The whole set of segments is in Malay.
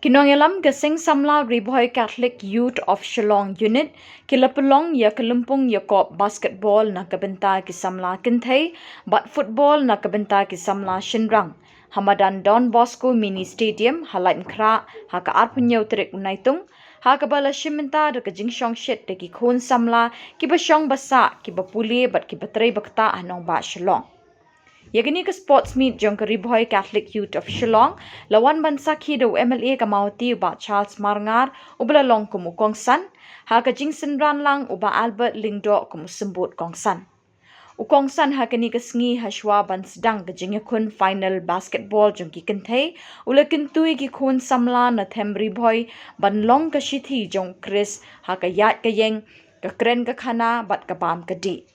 Kinongelam Gesing Samla Riboy Catholic Youth of Shillong Unit, Kilapulong ya Kelumpung Yakop Basketball na kabenta ki Samla Kinthai, Bat Football na kabenta ki Samla Shinrang. Hamadan Don Bosco Mini Stadium, Halait Mkra, Haka Arpunyau Terik Unaitung, Haka Bala Shiminta de Kajingshong Shit de ki Khun Samla, Kibashong Basa, Kibapuli, Bat Kibatray Bakta Anong Ba Shillong. Yagini ka sports meet jong ka Riboy Catholic Youth of Shillong, lawan bansa kido MLA kamauti uba Charles Marngar, ubala long kumu Kongsan, haka jingsen ran lang uba Albert Lingdo kumu sembut Kongsan. Ukongsan hakani ka sngi hashwa ban sedang ka jingakun final basketball jong ki kentay, ula kentui ki kun samla na them Riboy, ban long ka shithi jong Chris, haka yat ka yeng, ka kren ka khana bat ka bam ka di.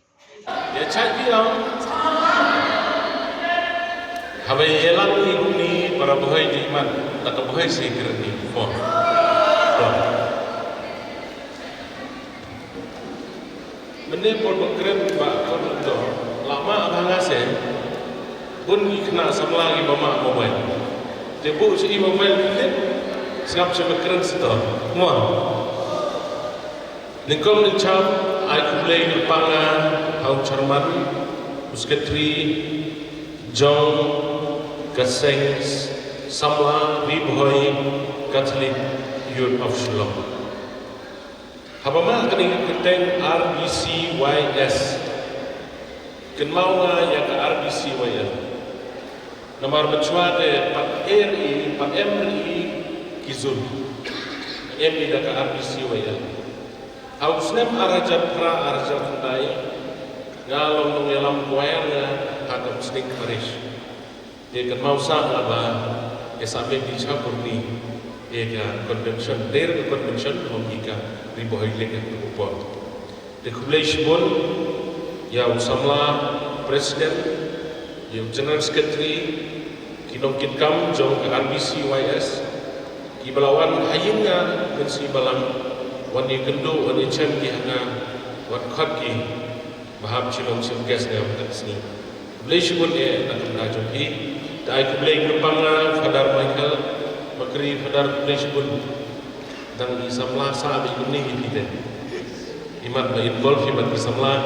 Habe elang ni para bohai di man tak bohai sekir ni for. Mene por keren ba por do lama banga se pun ikna samla gi mama mobile. Te bu si mobile ni siap siap keren sto. Mo. Ningkong ni chap ai kumlei ni panga hau charman musketri John Gesing Samla Riboy Catholic Youth of Shillong. Habama kini keteng RBCYS. Kenmau yang ke RBCYS. Nomor bercuat Pak RI, Pak MRI Kizul. MRI dah ke RBCYS. Hausnem arajat pra arajat kendai. Ngalong nungelam kuayangnya agak mesti karish. Dia kan mau sama apa? Sampai dicampur ni, dia convention, der convention logika Riboy lagi berubah. Dia kublesh pun, ya usamla presiden, ya general secretary, kinong kitkam jong ke RBCYS, kibalawan hayinga mensi balang wani kendo wani cemki hanga wan khaki baham chilong sim gas na sini. Kublesh pun nak menajam Dai kublai berpanga Fadar Michael Makri Fadar kublai sebut dan isamlah sahabat ini kita imat na involve imat isamlah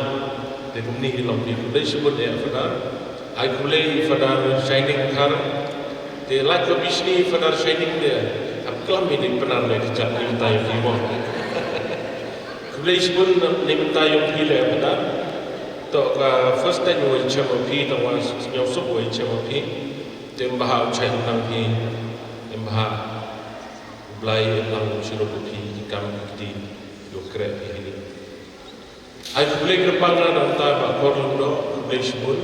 de kumni ilong di kublai sebut ya Fadar ai kublai Fadar shining car de like bisni Fadar shining dia aklam ini pernah le dijak ni tayo mo kublai sebut ni tayo pile Fadar to ka first time wo chemo pi to was nyau sup wo chemo pi Tembah ucai tentang ni, tembah belai lang siro buki kami di dokret ini. Aku boleh kerpangan antara Pak Korlundo boleh sebut.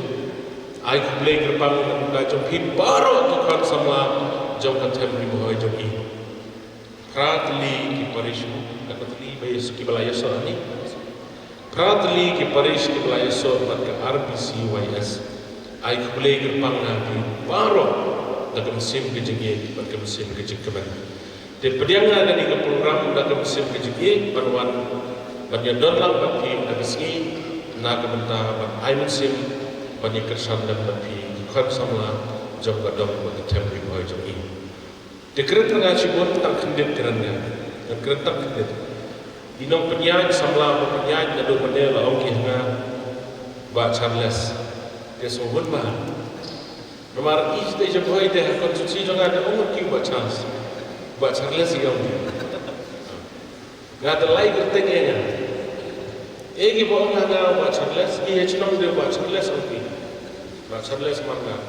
Aku boleh kerpangan antara jompi baru tukar sama jom kantem Riboy jom ini. Pratli ki parismu, katli bayas ki balaya so ni. Pratli ki paris ki balaya so mat ke RBCYS. Ai kulai gerpang nanti baru dalam musim kejegi pada musim kejegi kemen. Dan pediangan dari program dalam musim kejegi panuan banyak dolar bagi negeri nak benda ai musim banyak kersan dan bagi kan sama jom gadong bagi temui boy jom ini. Dekret tengah cibun tak kendit kerana dekret tak kendit. Inong penyanyi samla penyanyi ada benda lah okey nga ba Charles. Dia sebut mah, nomor is dia jemput dia konstitusi jangan ada umur kau buat chance, buat Charles yang dia, nggak ada lagi kertengnya. Egi bohong nggak buat Charles, dia cuma dia buat Charles okey, buat Charles mana?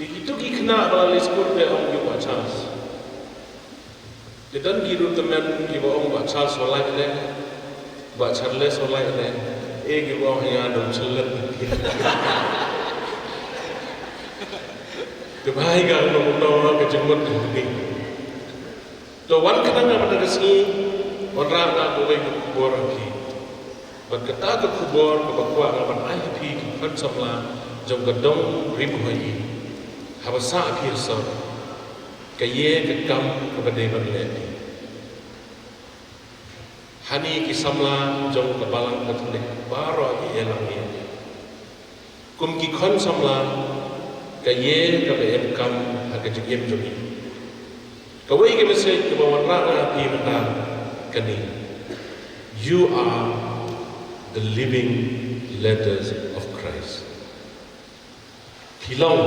Itu kena melalui sekolah dia orang buat chance. Dia dan kira teman dia bohong buat Charles oleh dia, buat Charles oleh dia. Egi bohong yang ada celat. Kebaik kalau orang kejemut ini. Tuan kita nak pada sini orang nak boleh kubur lagi. Berkata ke kubur kebakwa ngapan IP kan samla jom gedong Riboy. Habasa akhir so. Kaye kekam kepada berledi. Hani kisamla jom kebalang Katolik baru lagi elang ini. Kum ki kon samla kaye ka be kam ha ka jigem jogi Kawai ke message ke bawah ranga pi mata kani. You are the living letters of Christ. Pilong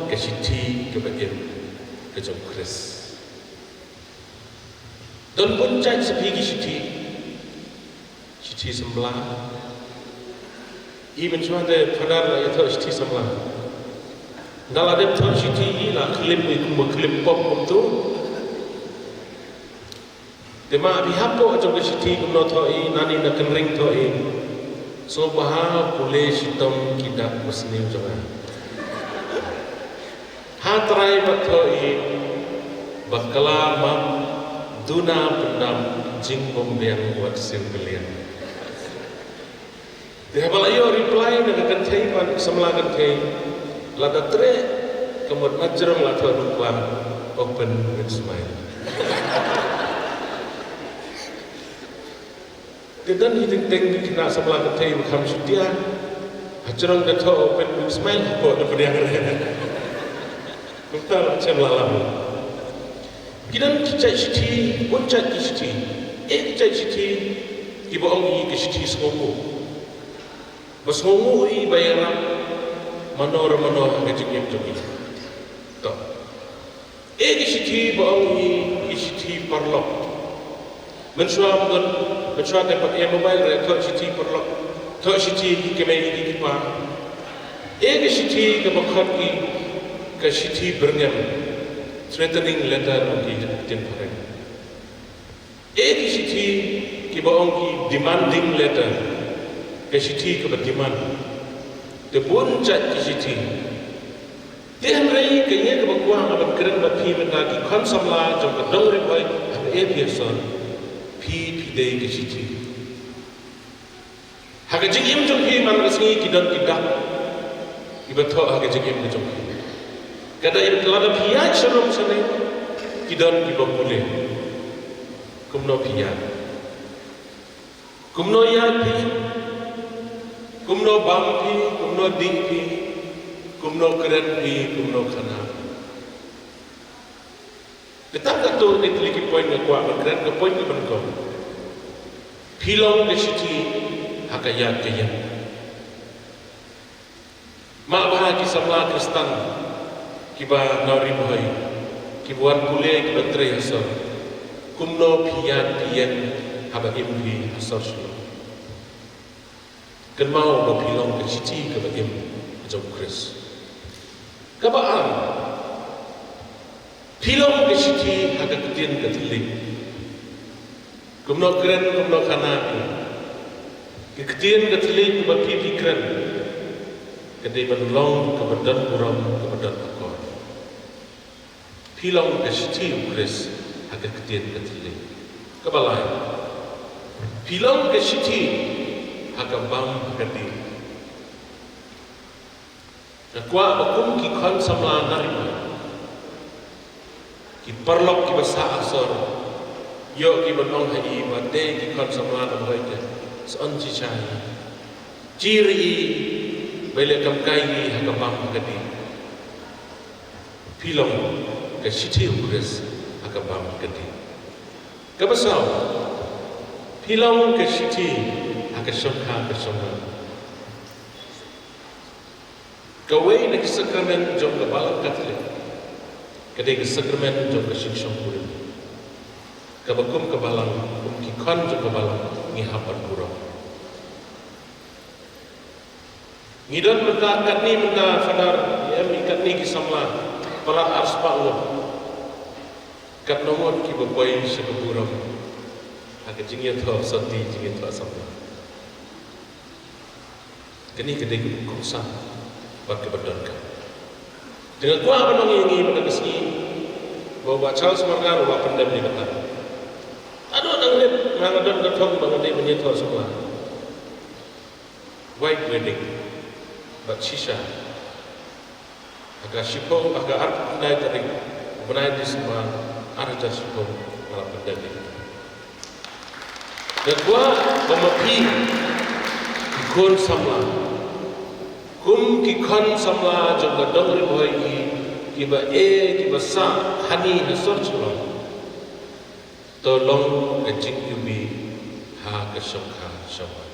ke siti ke bagian ke jom Christ. Dan puncak sepigi siti sembelah. Even cuma ada padar lah itu siti sembelah. Dalam ada tu siti lah klip itu klip pop itu. Tema bihapo jom ke siti kuno thoi nani nak kering thoi. So bahal boleh sitom kidak muslim jangan. Hatrai bathoi bakala mam duna pendam jing bombiang buat sirkelian. Dia balayo reply dengan kantai pan semla kantai. Lada tre kemud majrong la thoi rupa open with smile. Dan hitung tinggi kena semla kantai bukan sudia. Majrong dah thoi open with smile buat apa dia kena. Betul macam lalam. Kita cicak siti, puncak siti. Cicak siti, ibu orang ini siti semua. Bersemua ini bayaran manor kejengim jemi. Tak. Siti ibu orang ini siti perlok. Mensuap dapat mobile rekod siti perlok. Tak siti kemai ini kipa. Siti kebakar ini ke siti bernyam threatening letter bagi temporer. Siti ki baong ki demanding letter ke siti ke berdemand. Te puncak ki siti. Te hamrai ke nya ke bakuang aban keren bat pi benda ki konsamla jom ke dongri boy ab biason pi dei ke siti. Haga jingim jom pi man resmi ki don ki dak. Ibatho haga jingim jom pi. Kata yang telah pihak serum sana, kita tidak boleh. Kumno pihak, kumno yapi, kumno bampi, kumno dipi, kumno kerenpi, kumno kana. Tetap kata itu lagi poin yang kuat, keren ke poin yang berkau. Pilong desiti hakayat kaya. Mak bahagi semua Kristen. Kiba nari boy, kibuan kuliah kiba teri hasor, kumno pian haba imbi hasor shlo. Kenmau ba pilong ke siti kiba jom Chris. Kabaan pilong ke siti haga kedien ke teling. Kumno keren kumno kanaki. Kedien ke teling kiba pipi keren. Kedai benlong kiba dan buram kiba dan akor. Pilong ke siti Chris agak kedien ketili. Kebalai. Pilong ke siti agak bam kedi. Nakwa bakum ki kon samla narima. Ki perlok ki basa asor. Yo ki benong hai mate ki kon samla nambai ke. Son ci chai. Ciri bele kam kai agak bam kedi. Pilong ke siti Chris agak bam kedi. Kebasau pilong ke siti agak syokha ke syokha. Kawai nak sakramen jom ke balang Katolik. Kedai ke sakramen jom ke shiksong kurim. Kabakum ke balang, ki kon jom ke balang ni hapan kurang. Ngidon menta katni menta fadar mi katni ki samla. Pelat ars pa'ulun kat nomor ki berpoin sebeburam agak jingit ho soti jingit ho sampai kini kedai kongsa buat keberdonkan dengan kuah menongi ini pada kesini bawa Charles Margar bawa pendem di kota aduh nanglit mengadon ketong mengadai menyetol semua white wedding but shisha agak sipo agak art naik tadi menaik di semua arca sipo malam pendek. Dan gua memapi ikon samla, kikon samla jangka dongri boy kiba kiba sa hani hasor chulong. tolong kecing yubi ha ke sokha sama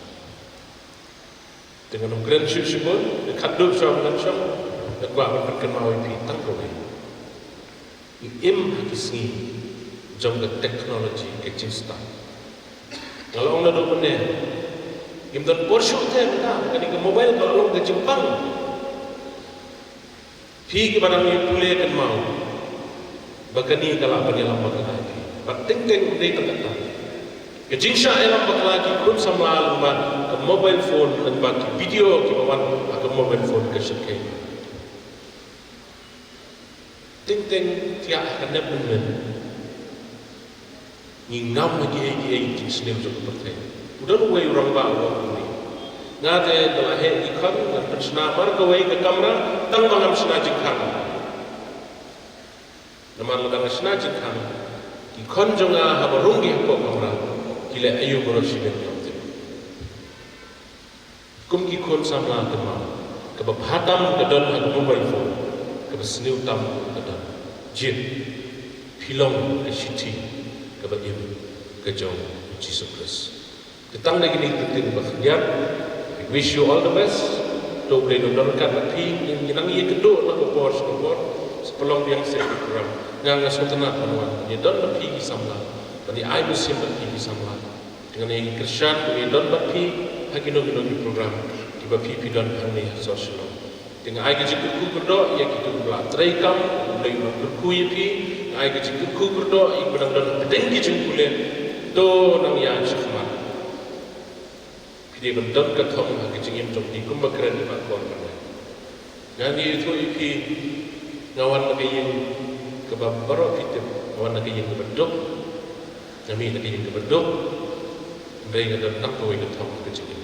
dengan grand syukur kaduk sama dengan sama gua berkenal ipi tangkoi im hakisni jom ke teknologi kecing sta kalau orang dah benar im dan porsche teh benar kini ke mobile kalau orang ke Jepang pi ke barang ni pulih kan mau bakani kalau penyelam lagi penting dia kata kecing sya elam lagi pun sama alumad ke mobile phone dan bagi video ke bawan ke mobile phone ke syekh ting tiak akan benar ngam lagi jenis ni untuk bertanya. Udah lu way orang bawa ni. Ngade belahe ikan dan persnamar ke way ke kamera tang bangam senajik kan. Namar ladang senajik kan. Ikan jonga habarungi ko kamera. Kile ayu borosi ben yamte. Kum ikon samla ke ma. Ke babhatam ke don ha mobile phone. Ke besniu tam ke don. Jin pilong ke city. Kebaim kejauh Jesus Christ. Tentang lagi ni penting bahagian. We wish you all the best. To boleh nontonkan nanti yang ia kedua nak support sepelong yang saya program. Yang sementara penuan. Ia don berpi samla. Bagi I Muslim berpi samla. Dengan yang Kristen ia don berpi hagi nogi program. Tiba pi don hari sosial. Dengan I kerja kuku berdoa ia kita belah terekam boleh berkuih pi. Ai ke cikgu berdoa ik benar-benar pedengki jengkule to nang ya syahmat pide bendan ka thong ha ke jingim tok di kumba keren di pakor mana ngani itu ipi ngawan na kayin ke babaro pite ngawan na kayin ke bedok nami na kayin ke bedok ndai ga dan tak ko ke thong ke jingim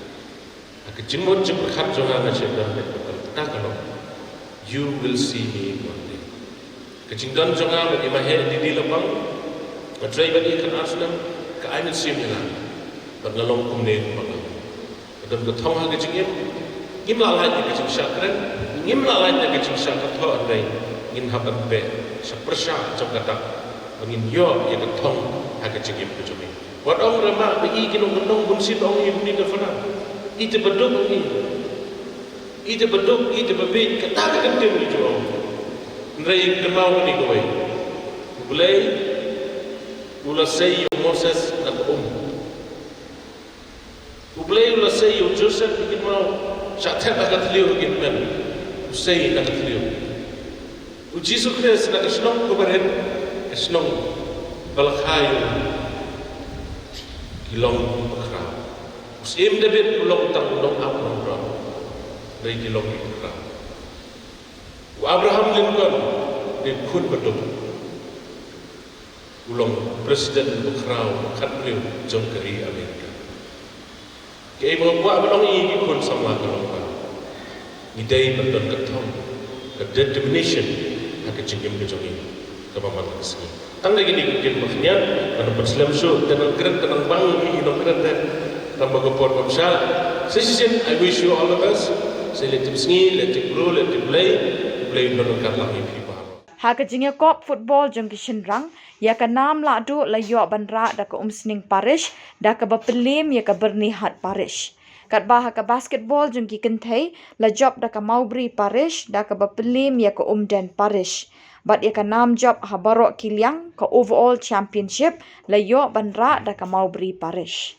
ha ke jingmon jing khat jonga na chedan bet ta kalo you will see me one day kecinggan jonga bagi mahir di lapang matrai bagi kan aslam ke amin simlan berlalong kumne kumala dan gethong ha kecingim ngim lalai ke kecing syakran ngim lalai ke kecing syakran tho andai ngin haban be sapersha jam kata ngin yo ye gethong ha kecingim kecumi wat ong rama bagi kinong gendong bunsin ong ibu ni kafana ite beduk ni ite beduk ite bebit kata ke kentim ni jo Nrai kenal ni kau boleh ulah say Moses nak boleh ulah say Joseph bikin mau syaitan nak terliu bikin men usai nak terliu Jesus Kristus nak senang kebaren senang balakhayu kilong bakra usim David ulong tang ulong apa dari kilong bakra Abraham Lincoln di kun betul ulang presiden berkerau katliu jom keri Amerika kei mengapa belong ini kun sama kalau idai betul ketong ke determination nak jengim ke jongi ke paman kesini tang lagi ni mungkin maknya kalau berslam show tenang keren tenang bang ini dong keren dan tambah kepor komsal sesisin I wish you all the best saya letih sengi letih bro letih play nonton lagi pipa. Hakajingnya kop football jong kishin rang ya ka nam la do la yo bandra da ka umsning parish da ka bapelim ya ka bernihat parish. Kat bah ka basketball jong ki kentai la job da ka Maubri parish da ka bapelim ya ka umden parish. Bat ya ka nam job habaro kiliang ka overall championship la yo bandra da ka Maubri parish.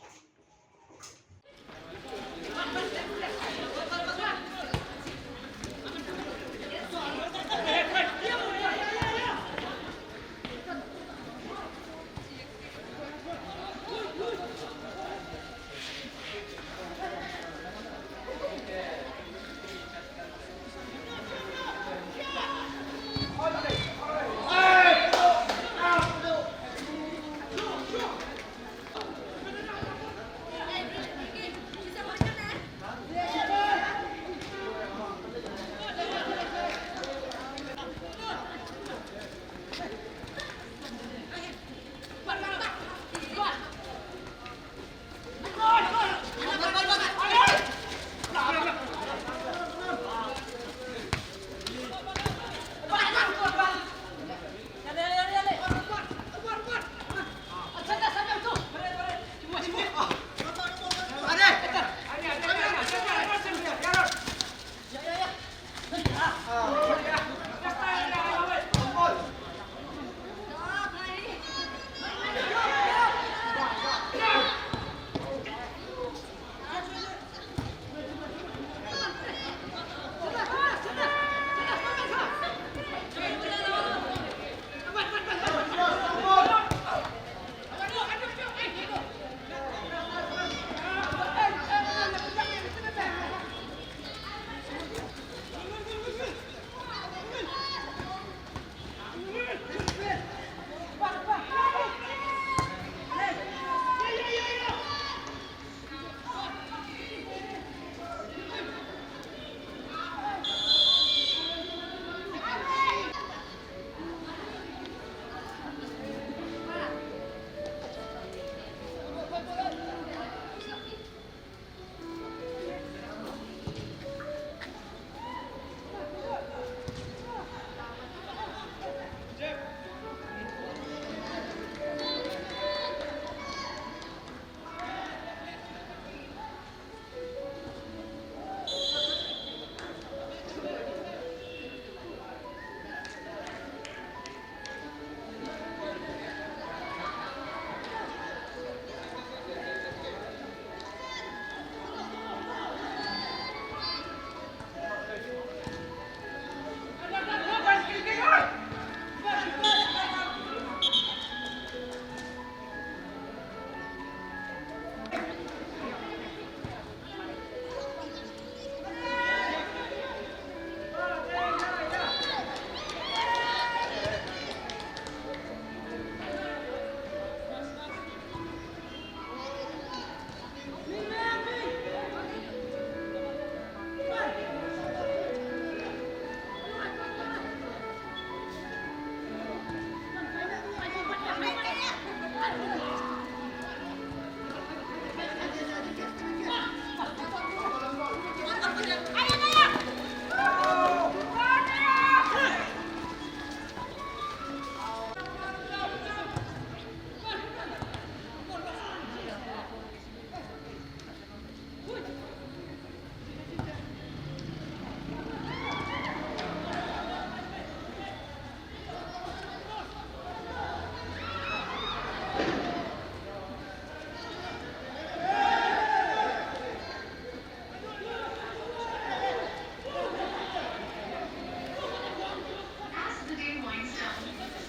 As the day winds down,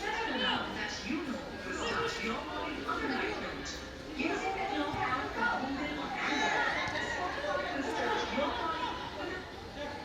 set an alarm that you know will start your morning on the right note. Using the Glow app from Google on Android, Spotify will start your morning with a Cek.